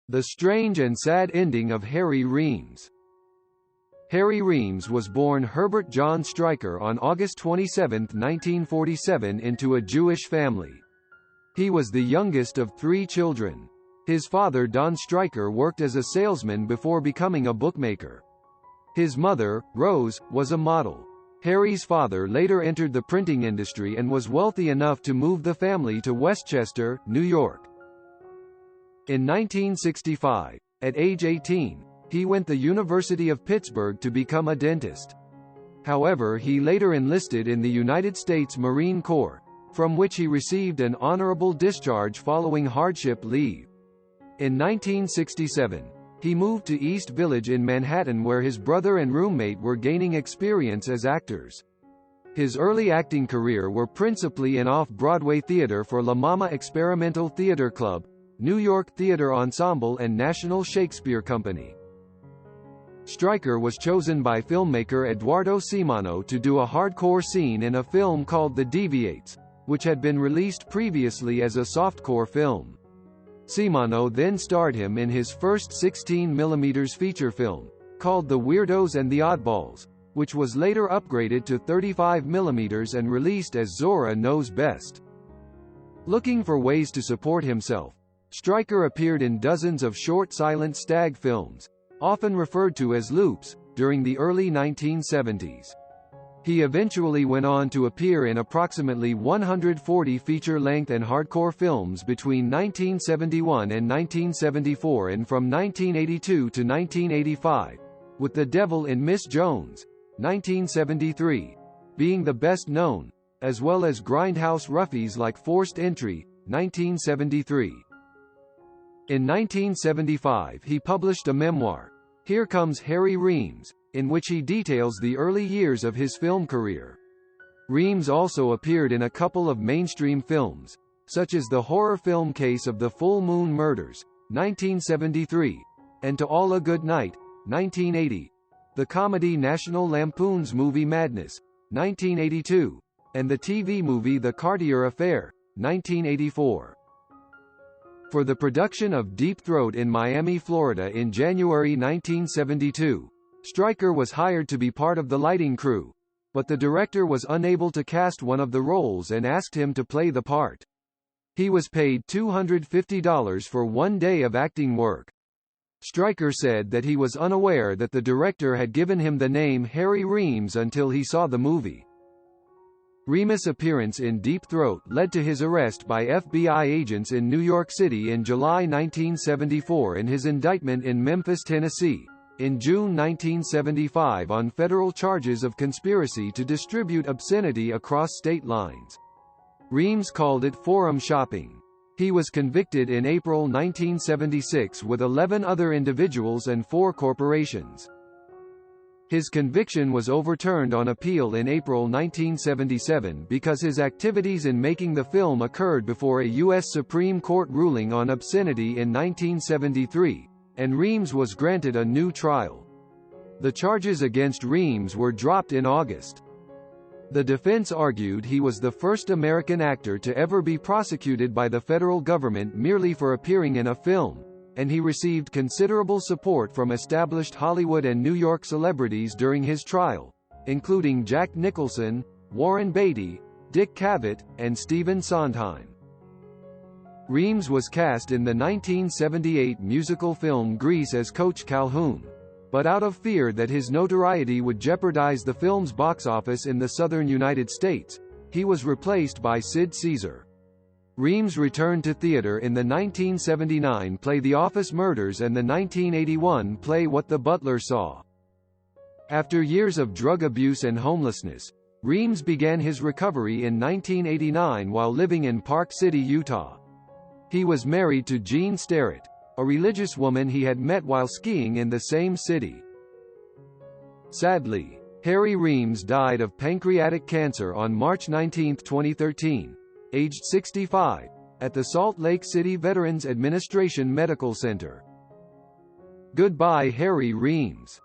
The strange and sad ending of Harry Reems. Harry Reems was born Herbert John Stryker on August 27, 1947 into a Jewish family. He was the youngest of 3 children. His father Don Stryker worked as a salesman before becoming a bookmaker. His mother, Rose, was a model. Harry's father later entered the printing industry and was wealthy enough to move the family to Westchester, New York. In 1965, at age 18, he went to the University of Pittsburgh to become a dentist. However, he later enlisted in the United States Marine Corps, from which he received an honorable discharge following hardship leave. In 1967, he moved to East Village in Manhattan where his brother and roommate were gaining experience as actors. His early acting career were principally in off-Broadway theater for La Mama Experimental Theater Club, New York Theater Ensemble and National Shakespeare Company. Stryker was chosen by filmmaker Eduardo Simano to do a hardcore scene in a film called The Deviates, which had been released previously as a softcore film. Simano then starred him in his first 16mm feature film, called The Weirdos and the Oddballs, which was later upgraded to 35mm and released as Zora Knows Best. Looking for ways to support himself, Stryker appeared in dozens of short silent stag films, often referred to as loops, during the early 1970s. He eventually went on to appear in approximately 140 feature-length and hardcore films between 1971 and 1974 and from 1982 to 1985, with The Devil in Miss Jones, 1973, being the best known, as well as grindhouse roughies like Forced Entry, 1973. In 1975 he published a memoir, Here Comes Harry Reems, in which he details the early years of his film career. Reems also appeared in a couple of mainstream films, such as the horror film Case of the Full Moon Murders, 1973, and To All a Good Night, 1980, the comedy National Lampoon's Movie Madness, 1982, and the TV movie The Cartier Affair, 1984. For the production of Deep Throat in Miami, Florida in January 1972, Stryker was hired to be part of the lighting crew, but the director was unable to cast one of the roles and asked him to play the part. He was paid $250 for 1 day of acting work. Stryker said that he was unaware that the director had given him the name Harry Reems until he saw the movie. Reems' appearance in Deep Throat led to his arrest by FBI agents in New York City in July 1974 and his indictment in Memphis, Tennessee, in June 1975 on federal charges of conspiracy to distribute obscenity across state lines. Reems called it forum shopping. He was convicted in April 1976 with 11 other individuals and 4 corporations. His conviction was overturned on appeal in April 1977 because his activities in making the film occurred before a U.S. Supreme Court ruling on obscenity in 1973, and Reems was granted a new trial. The charges against Reems were dropped in August. The defense argued he was the first American actor to ever be prosecuted by the federal government merely for appearing in a film, and he received considerable support from established Hollywood and New York celebrities during his trial, including Jack Nicholson, Warren Beatty, Dick Cavett, and Stephen Sondheim. Reems was cast in the 1978 musical film Grease as Coach Calhoun, but out of fear that his notoriety would jeopardize the film's box office in the southern United States, he was replaced by Sid Caesar. Reems returned to theater in the 1979 play The Office Murders and the 1981 play What the Butler Saw. After years of drug abuse and homelessness, Reems began his recovery in 1989 while living in Park City, Utah. He was married to Jean Starrett, a religious woman he had met while skiing in the same city. Sadly, Harry Reems died of pancreatic cancer on March 19, 2013. Aged 65, at the Salt Lake City Veterans Administration Medical Center. Goodbye Harry Reems.